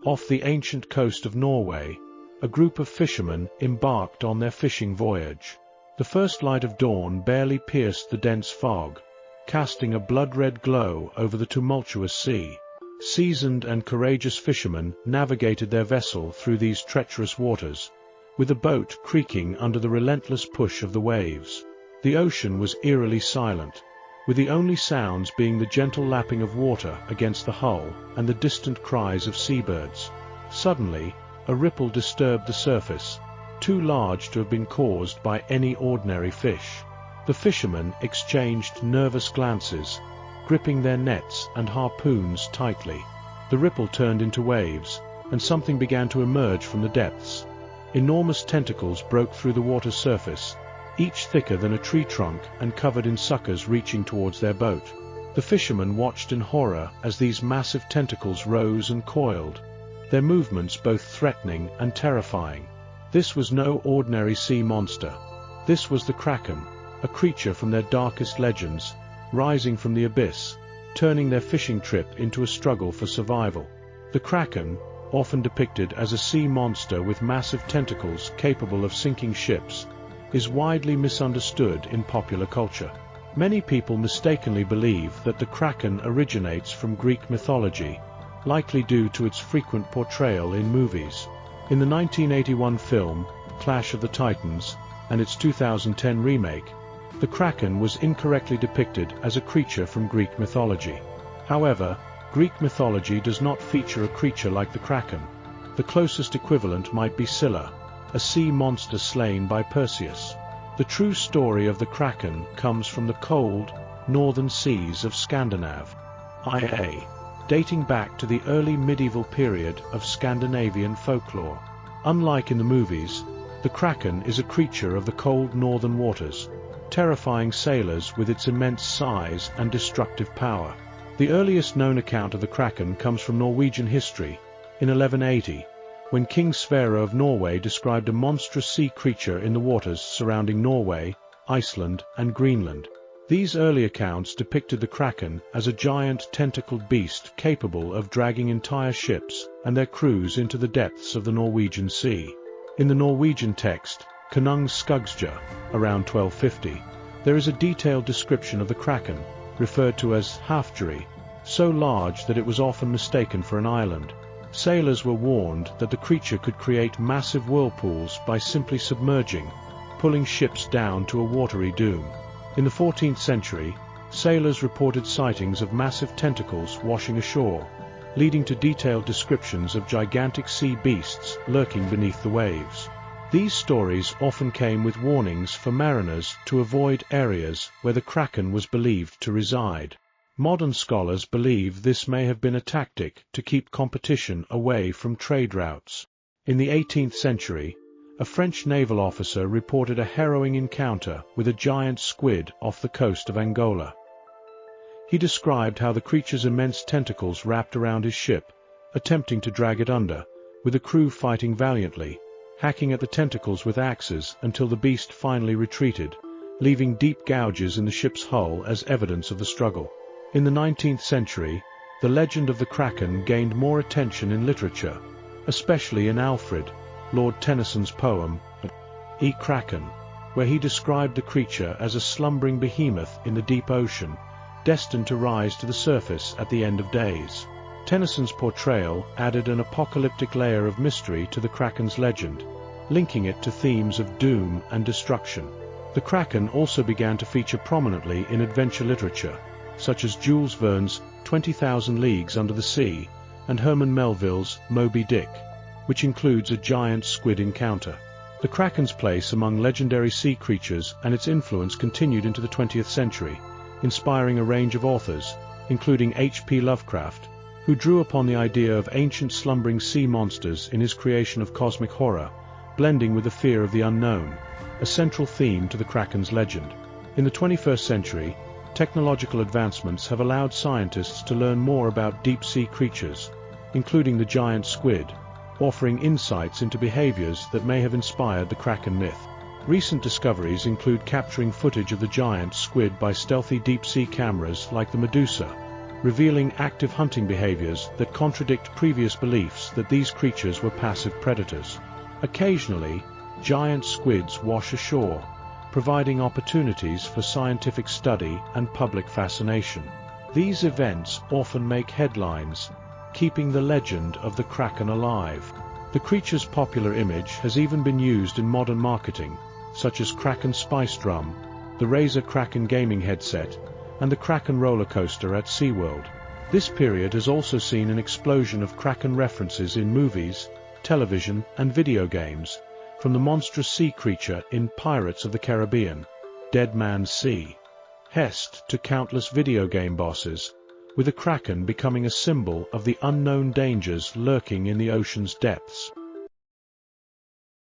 Off the ancient coast of Norway, a group of fishermen embarked on their fishing voyage. The first light of dawn barely pierced the dense fog, casting a blood-red glow over the tumultuous sea. Seasoned and courageous fishermen navigated their vessel through these treacherous waters, with the boat creaking under the relentless push of the waves. The ocean was eerily silent, with the only sounds being the gentle lapping of water against the hull and the distant cries of seabirds. Suddenly, a ripple disturbed the surface, too large to have been caused by any ordinary fish. The fishermen exchanged nervous glances, gripping their nets and harpoons tightly. The ripple turned into waves, and something began to emerge from the depths. Enormous tentacles broke through the water's surface, each thicker than a tree trunk and covered in suckers reaching towards their boat. The fishermen watched in horror as these massive tentacles rose and coiled, their movements both threatening and terrifying. This was no ordinary sea monster. This was the Kraken, a creature from their darkest legends, rising from the abyss, turning their fishing trip into a struggle for survival. The Kraken, often depicted as a sea monster with massive tentacles capable of sinking ships, is widely misunderstood in popular culture. Many people mistakenly believe that the Kraken originates from Greek mythology, likely due to its frequent portrayal in movies. In the 1981 film, Clash of the Titans, and its 2010 remake, the Kraken was incorrectly depicted as a creature from Greek mythology. However, Greek mythology does not feature a creature like the Kraken. The closest equivalent might be Scylla, a sea monster slain by Perseus. The true story of the Kraken comes from the cold, northern seas of Scandinavia, dating back to the early medieval period of Scandinavian folklore. Unlike in the movies, the Kraken is a creature of the cold northern waters, terrifying sailors with its immense size and destructive power. The earliest known account of the Kraken comes from Norwegian history, in 1180, when King Sverre of Norway described a monstrous sea creature in the waters surrounding Norway, Iceland, and Greenland. These early accounts depicted the Kraken as a giant tentacled beast capable of dragging entire ships and their crews into the depths of the Norwegian Sea. In the Norwegian text, Konungs Skuggsjø, around 1250, there is a detailed description of the Kraken, referred to as Hafjøri, so large that it was often mistaken for an island. Sailors were warned that the creature could create massive whirlpools by simply submerging, pulling ships down to a watery doom. In the 14th century, sailors reported sightings of massive tentacles washing ashore, leading to detailed descriptions of gigantic sea beasts lurking beneath the waves. These stories often came with warnings for mariners to avoid areas where the Kraken was believed to reside. Modern scholars believe this may have been a tactic to keep competition away from trade routes. In the 18th century, a French naval officer reported a harrowing encounter with a giant squid off the coast of Angola. He described how the creature's immense tentacles wrapped around his ship, attempting to drag it under, with the crew fighting valiantly, hacking at the tentacles with axes until the beast finally retreated, leaving deep gouges in the ship's hull as evidence of the struggle. In the 19th century, the legend of the Kraken gained more attention in literature, especially in Alfred, Lord Tennyson's poem, E. Kraken, where he described the creature as a slumbering behemoth in the deep ocean, destined to rise to the surface at the end of days. Tennyson's portrayal added an apocalyptic layer of mystery to the Kraken's legend, linking it to themes of doom and destruction. The Kraken also began to feature prominently in adventure literature, such as Jules Verne's 20,000 Leagues Under the Sea and Herman Melville's Moby Dick, which includes a giant squid encounter. The Kraken's place among legendary sea creatures and its influence continued into the 20th century, inspiring a range of authors, including H.P. Lovecraft, who drew upon the idea of ancient slumbering sea monsters in his creation of cosmic horror, blending with the fear of the unknown, a central theme to the Kraken's legend. In the 21st century, technological advancements have allowed scientists to learn more about deep-sea creatures, including the giant squid, offering insights into behaviors that may have inspired the Kraken myth. Recent discoveries include capturing footage of the giant squid by stealthy deep-sea cameras like the Medusa, revealing active hunting behaviors that contradict previous beliefs that these creatures were passive predators. Occasionally, giant squids wash ashore, providing opportunities for scientific study and public fascination. These events often make headlines, keeping the legend of the Kraken alive. The creature's popular image has even been used in modern marketing, such as Kraken Spice Drum, the Razer Kraken gaming headset, and the Kraken roller coaster at SeaWorld. This period has also seen an explosion of Kraken references in movies, television, and video games, from the monstrous sea creature in Pirates of the Caribbean, Dead Man's Sea, Hest, to countless video game bosses, with the Kraken becoming a symbol of the unknown dangers lurking in the ocean's depths.